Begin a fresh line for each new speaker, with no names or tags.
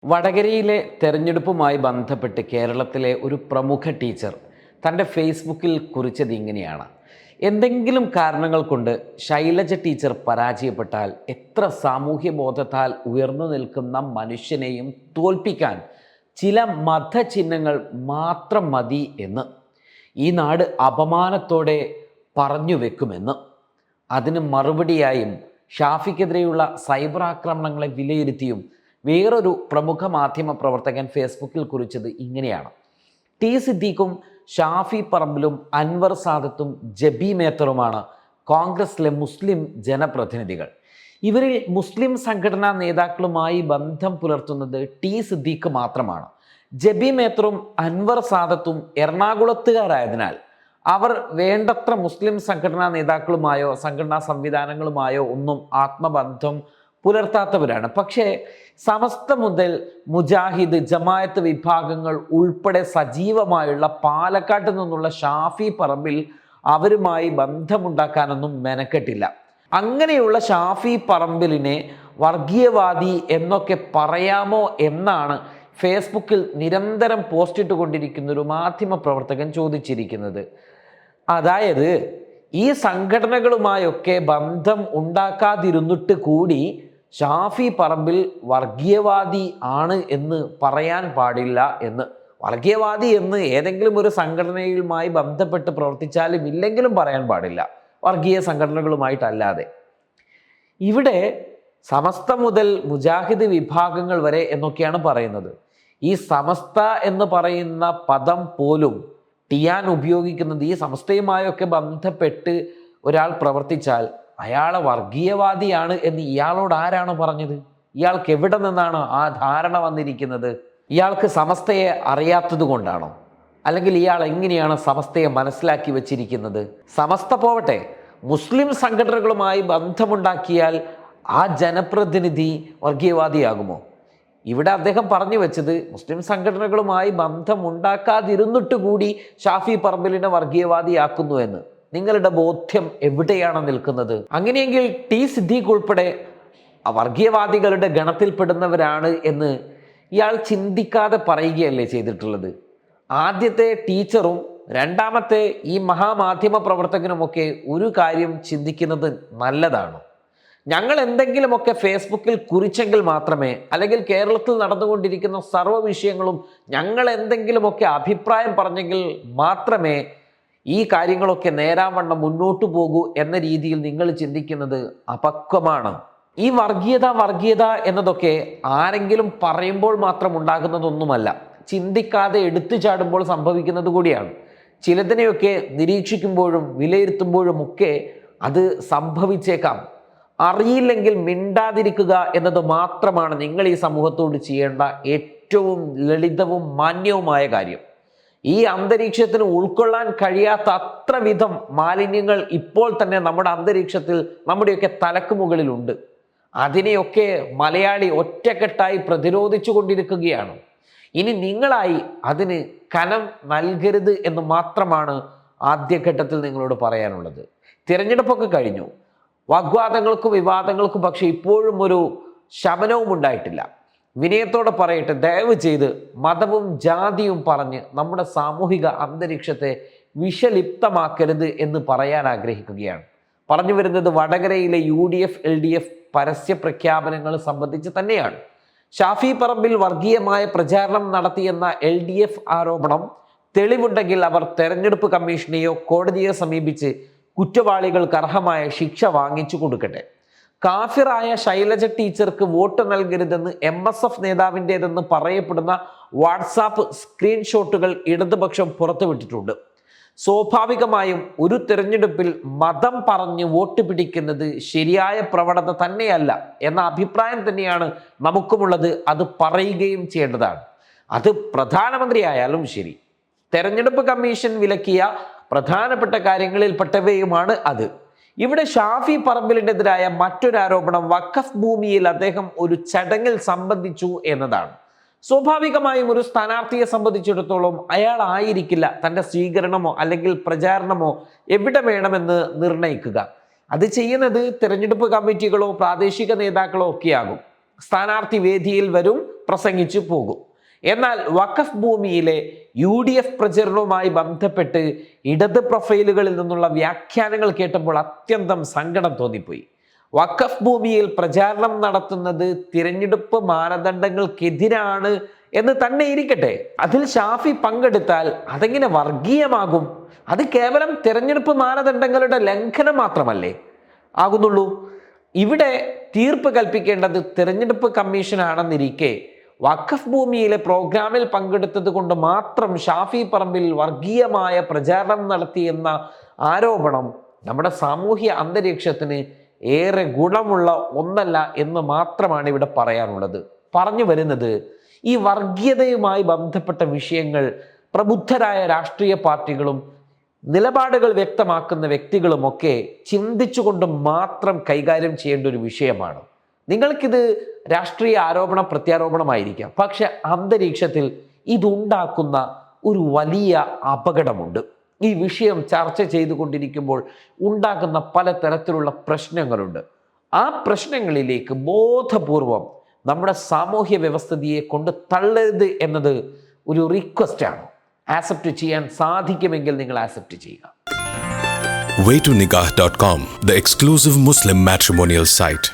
വടകരയിലെ തെരഞ്ഞെടുപ്പുമായി ബന്ധപ്പെട്ട് കേരളത്തിലെ ഒരു പ്രമുഖ ടീച്ചർ തൻ്റെ ഫേസ്ബുക്കിൽ കുറിച്ചത് ഇങ്ങനെയാണ്. എന്തെങ്കിലും കാരണങ്ങൾ കൊണ്ട് ശൈലജ ടീച്ചർ പരാജയപ്പെട്ടാൽ എത്ര സാമൂഹ്യ ബോധത്താൽ ഉയർന്നു നിൽക്കുന്ന മനുഷ്യനെയും തോൽപ്പിക്കാൻ ചില മതചിഹ്നങ്ങൾ മാത്രം മതി എന്ന് ഈ നാട് അപമാനത്തോടെ പറഞ്ഞു വെക്കുമെന്ന്. അതിന് മറുപടിയായും ഷാഫിക്കെതിരെയുള്ള സൈബർ ആക്രമണങ്ങളെ വിലയിരുത്തിയും വേറൊരു പ്രമുഖ മാധ്യമ പ്രവർത്തകൻ ഫേസ്ബുക്കിൽ കുറിച്ചത് ഇങ്ങനെയാണ്. ടി സിദ്ദീഖും ഷാഫി പറമ്പിലും അൻവർ സാദത്തും ജബി മേത്തറുമാണ് കോൺഗ്രസിലെ മുസ്ലിം ജനപ്രതിനിധികൾ. ഇവരിൽ മുസ്ലിം സംഘടനാ നേതാക്കളുമായി ബന്ധം പുലർത്തുന്നത് ടി സിദ്ദീഖ് മാത്രമാണ്. ജബി മേത്തറും അൻവർ സാദത്തും എറണാകുളത്തുകാരായതിനാൽ അവർ വേണ്ടത്ര മുസ്ലിം സംഘടനാ നേതാക്കളുമായോ സംഘടനാ സംവിധാനങ്ങളുമായോ ഒന്നും ആത്മബന്ധം പുലർത്താത്തവരാണ്. പക്ഷേ സമസ്ത മുതൽ മുജാഹിദ്, ജമായത്ത് വിഭാഗങ്ങൾ ഉൾപ്പെടെ സജീവമായുള്ള പാലക്കാട്ട് നിന്നുള്ള ഷാഫി പറമ്പിൽ അവരുമായി ബന്ധമുണ്ടാക്കാനൊന്നും മെനക്കെട്ടില്ല. അങ്ങനെയുള്ള ഷാഫി പറമ്പിലിനെ വർഗീയവാദി എന്നൊക്കെ പറയാമോ എന്നാണ് ഫേസ്ബുക്കിൽ നിരന്തരം പോസ്റ്റിട്ട് കൊണ്ടിരിക്കുന്ന ഒരു മാധ്യമ പ്രവർത്തകൻ ചോദിച്ചിരിക്കുന്നത്. അതായത് ഈ സംഘടനകളുമായൊക്കെ ബന്ധം ഉണ്ടാക്കാതിരുന്നിട്ട് കൂടി ഷാഫി പറമ്പിൽ വർഗീയവാദി ആണ് എന്ന് പറയാൻ പാടില്ല എന്ന്. വർഗീയവാദി എന്ന് ഏതെങ്കിലും ഒരു സംഘടനയുമായി ബന്ധപ്പെട്ട് പ്രവർത്തിച്ചാലും ഇല്ലെങ്കിലും പറയാൻ പാടില്ല, വർഗീയ സംഘടനകളുമായിട്ടല്ലാതെ. ഇവിടെ സമസ്ത മുതൽ മുജാഹിദ് വിഭാഗങ്ങൾ വരെ എന്നൊക്കെയാണ് പറയുന്നത്. ഈ സമസ്ത എന്ന് പറയുന്ന പദം പോലും ടിയാൻ ഉപയോഗിക്കുന്നത് ഈ സമസ്തയുമായൊക്കെ ബന്ധപ്പെട്ട് ഒരാൾ പ്രവർത്തിച്ചാൽ അയാളെ വർഗീയവാദിയാണ് എന്ന് ഇയാളോട് ആരാണ് പറഞ്ഞത്? ഇയാൾക്ക് എവിടെ നിന്നാണ് ആ ധാരണ വന്നിരിക്കുന്നത്? ഇയാൾക്ക് സമസ്തയെ അറിയാത്തത് കൊണ്ടാണോ? അല്ലെങ്കിൽ ഇയാൾ എങ്ങനെയാണ് സമസ്തയെ മനസ്സിലാക്കി വച്ചിരിക്കുന്നത്? സമസ്ത പോവട്ടെ, മുസ്ലിം സംഘടനകളുമായി ബന്ധമുണ്ടാക്കിയാൽ ആ ജനപ്രതിനിധി വർഗീയവാദിയാകുമോ? ഇവിടെ അദ്ദേഹം പറഞ്ഞു വെച്ചത് മുസ്ലിം സംഘടനകളുമായി ബന്ധമുണ്ടാക്കാതിരുന്നിട്ട് കൂടി ഷാഫി പറമ്പിലിനെ വർഗീയവാദിയാക്കുന്നു എന്ന്. നിങ്ങളുടെ ബോധ്യം എവിടെയാണ് നിൽക്കുന്നത്? അങ്ങനെയെങ്കിൽ ടി സിദ്ദീഖ് ഉൾപ്പെടെ വർഗീയവാദികളുടെ ഗണത്തിൽപ്പെടുന്നവരാണ് എന്ന് ഇയാൾ ചിന്തിക്കാതെ പറയുകയല്ലേ ചെയ്തിട്ടുള്ളത്? ആദ്യത്തെ ടീച്ചറും രണ്ടാമത്തെ ഈ മഹാമാധ്യമ പ്രവർത്തകനുമൊക്കെ ഒരു കാര്യം ചിന്തിക്കുന്നത് നല്ലതാണ്. ഞങ്ങൾ എന്തെങ്കിലുമൊക്കെ ഫേസ്ബുക്കിൽ കുറിച്ചെങ്കിൽ മാത്രമേ, അല്ലെങ്കിൽ കേരളത്തിൽ നടന്നുകൊണ്ടിരിക്കുന്ന സർവ്വ വിഷയങ്ങളും ഞങ്ങൾ എന്തെങ്കിലുമൊക്കെ അഭിപ്രായം പറഞ്ഞെങ്കിൽ മാത്രമേ ഈ കാര്യങ്ങളൊക്കെ നേരാവണ്ണം മുന്നോട്ട് പോകൂ എന്ന രീതിയിൽ നിങ്ങൾ ചിന്തിക്കുന്നത് അപക്വമാണ്. ഈ വർഗീയത എന്നതൊക്കെ ആരെങ്കിലും പറയുമ്പോൾ മാത്രം ഉണ്ടാകുന്നതൊന്നുമല്ല, ചിന്തിക്കാതെ എടുത്തു ചാടുമ്പോൾ സംഭവിക്കുന്നത് കൂടിയാണ്. ചിലതിനെയൊക്കെ നിരീക്ഷിക്കുമ്പോഴും വിലയിരുത്തുമ്പോഴും ഒക്കെ അത് സംഭവിച്ചേക്കാം. അറിയില്ലെങ്കിൽ മിണ്ടാതിരിക്കുക എന്നത് മാത്രമാണ് നിങ്ങൾ ഈ സമൂഹത്തോട് ചെയ്യേണ്ട ഏറ്റവും ലളിതവും മാന്യവുമായ കാര്യം. ഈ അന്തരീക്ഷത്തിന് ഉൾക്കൊള്ളാൻ കഴിയാത്ത അത്ര വിധം മാലിന്യങ്ങൾ ഇപ്പോൾ തന്നെ നമ്മുടെ അന്തരീക്ഷത്തിൽ നമ്മുടെയൊക്കെ തലക്ക് മുകളിലുണ്ട്. അതിനെയൊക്കെ മലയാളി ഒറ്റക്കെട്ടായി പ്രതിരോധിച്ചു കൊണ്ടിരിക്കുകയാണ്. ഇനി നിങ്ങളായി അതിന് കനം നൽകരുത് എന്ന് മാത്രമാണ് ആദ്യഘട്ടത്തിൽ നിങ്ങളോട് പറയാനുള്ളത്. തിരഞ്ഞെടുപ്പൊക്കെ കഴിഞ്ഞു, വാഗ്വാദങ്ങൾക്കും വിവാദങ്ങൾക്കും പക്ഷെ ഇപ്പോഴും ഒരു ശമനവും ഉണ്ടായിട്ടില്ല. വിനയത്തോടെ പറയട്ടെ, ദയവ് ചെയ്ത് മതവും ജാതിയും പറഞ്ഞ് നമ്മുടെ സാമൂഹിക അന്തരീക്ഷത്തെ വിഷലിപ്തമാക്കരുത് എന്ന് പറയാൻ ആഗ്രഹിക്കുകയാണ്. പറഞ്ഞു വരുന്നത് വടകരയിലെ UDF LDF പരസ്യ പ്രഖ്യാപനങ്ങൾ സംബന്ധിച്ച് തന്നെയാണ്. ഷാഫി പറമ്പിൽ വർഗീയമായ പ്രചാരണം നടത്തിയെന്ന LDF ആരോപണം തെളിവുണ്ടെങ്കിൽ അവർ തെരഞ്ഞെടുപ്പ് കമ്മീഷനെയോ കോടതിയെ സമീപിച്ച് കുറ്റവാളികൾക്ക് അർഹമായ ശിക്ഷ വാങ്ങിച്ചു കൊടുക്കട്ടെ. കാഫിറായ ശൈലജ ടീച്ചർക്ക് വോട്ട് നൽകരുതെന്ന് MSF നേതാവിൻ്റെതെന്ന് പറയപ്പെടുന്ന വാട്സാപ്പ് സ്ക്രീൻഷോട്ടുകൾ ഇടതുപക്ഷം പുറത്തുവിട്ടിട്ടുണ്ട്. സ്വാഭാവികമായും ഒരു തിരഞ്ഞെടുപ്പിൽ മതം പറഞ്ഞ് വോട്ട് പിടിക്കുന്നത് ശരിയായ പ്രവണത തന്നെയല്ല എന്ന അഭിപ്രായം തന്നെയാണ് നമുക്കുമുള്ളത്. അത് പറയുകയും ചെയ്യേണ്ടതാണ്. അത് പ്രധാനമന്ത്രിയായാലും ശരി, തെരഞ്ഞെടുപ്പ് കമ്മീഷൻ വിലക്കിയ പ്രധാനപ്പെട്ട കാര്യങ്ങളിൽപ്പെട്ടവയുമാണ് അത്. ഇവിടെ ഷാഫി പറമ്പിലിനെതിരായ മറ്റൊരു ആരോപണം വഖഫ് ഭൂമിയിൽ അദ്ദേഹം ഒരു ചടങ്ങിൽ സംബന്ധിച്ചു എന്നതാണ്. സ്വാഭാവികമായും ഒരു സ്ഥാനാർത്ഥിയെ സംബന്ധിച്ചിടത്തോളം അയാൾ ആയിരിക്കില്ല തൻ്റെ സ്വീകരണമോ അല്ലെങ്കിൽ പ്രചാരണമോ എവിടെ വേണമെന്ന് നിർണയിക്കുക. അത് ചെയ്യുന്നത് തിരഞ്ഞെടുപ്പ് കമ്മിറ്റികളോ പ്രാദേശിക നേതാക്കളോ ഒക്കെയാകും. സ്ഥാനാർത്ഥി വേദിയിൽ വരും, പ്രസംഗിച്ചു പോകും. എന്നാൽ വഖഫ് ഭൂമിയിലെ UDF പ്രചരണവുമായി ബന്ധപ്പെട്ട് ഇടത് പ്രൊഫൈലുകളിൽ നിന്നുള്ള വ്യാഖ്യാനങ്ങൾ കേട്ടപ്പോൾ അത്യന്തം സങ്കടം തോന്നിപ്പോയി. വഖഫ് ഭൂമിയിൽ പ്രചാരണം നടത്തുന്നത് തിരഞ്ഞെടുപ്പ് മാനദണ്ഡങ്ങൾക്കെതിരാണ് എന്ന് തന്നെ ഇരിക്കട്ടെ, അതിൽ ഷാഫി പങ്കെടുത്താൽ അതെങ്ങനെ വർഗീയമാകും? അത് കേവലം തിരഞ്ഞെടുപ്പ് മാനദണ്ഡങ്ങളുടെ ലംഘനം മാത്രമല്ലേ ആകുന്നുള്ളൂ. ഇവിടെ തീർപ്പ് കൽപ്പിക്കേണ്ടത് തിരഞ്ഞെടുപ്പ് കമ്മീഷനാണെന്നിരിക്കെ വഖഫ് ഭൂമിയിലെ പ്രോഗ്രാമിൽ പങ്കെടുത്തത് കൊണ്ട് മാത്രം ഷാഫി പറമ്പിൽ വർഗീയമായ പ്രചാരണം നടത്തിയെന്ന ആരോപണം നമ്മുടെ സാമൂഹ്യ അന്തരീക്ഷത്തിന് ഏറെ ഗുണമുള്ള ഒന്നല്ല എന്ന് മാത്രമാണ് ഇവിടെ പറയാനുള്ളത്. പറഞ്ഞു വരുന്നത്, ഈ വർഗീയതയുമായി ബന്ധപ്പെട്ട വിഷയങ്ങൾ പ്രബുദ്ധരായ രാഷ്ട്രീയ പാർട്ടികളും നിലപാടുകൾ വ്യക്തമാക്കുന്ന വ്യക്തികളുമൊക്കെ ചിന്തിച്ചുകൊണ്ട് മാത്രം കൈകാര്യം ചെയ്യേണ്ട ഒരു വിഷയമാണ്. നിങ്ങൾക്കിത് രാഷ്ട്രീയ ആരോപണ പ്രത്യാരോപണമായിരിക്കാം, പക്ഷെ അന്തരീക്ഷത്തിൽ ഇതുണ്ടാക്കുന്ന ഒരു വലിയ അപകടമുണ്ട്. ഈ വിഷയം ചർച്ച ചെയ്തുകൊണ്ടിരിക്കുമ്പോൾ ഉണ്ടാകുന്ന പലതരത്തിലുള്ള പ്രശ്നങ്ങളുണ്ട്. ആ പ്രശ്നങ്ങളിലേക്ക് ബോധപൂർവം നമ്മുടെ സാമൂഹ്യ വ്യവസ്ഥിതിയെ കൊണ്ട് തള്ളരുത് എന്നത് ഒരു റിക്വസ്റ്റാണ്. ആക്സെപ്റ്റ് ചെയ്യാൻ സാധിക്കുമെങ്കിൽ നിങ്ങൾ ആക്സെപ്റ്റ് ചെയ്യുക.
waytonikah.com, the exclusive Muslim matrimonial site.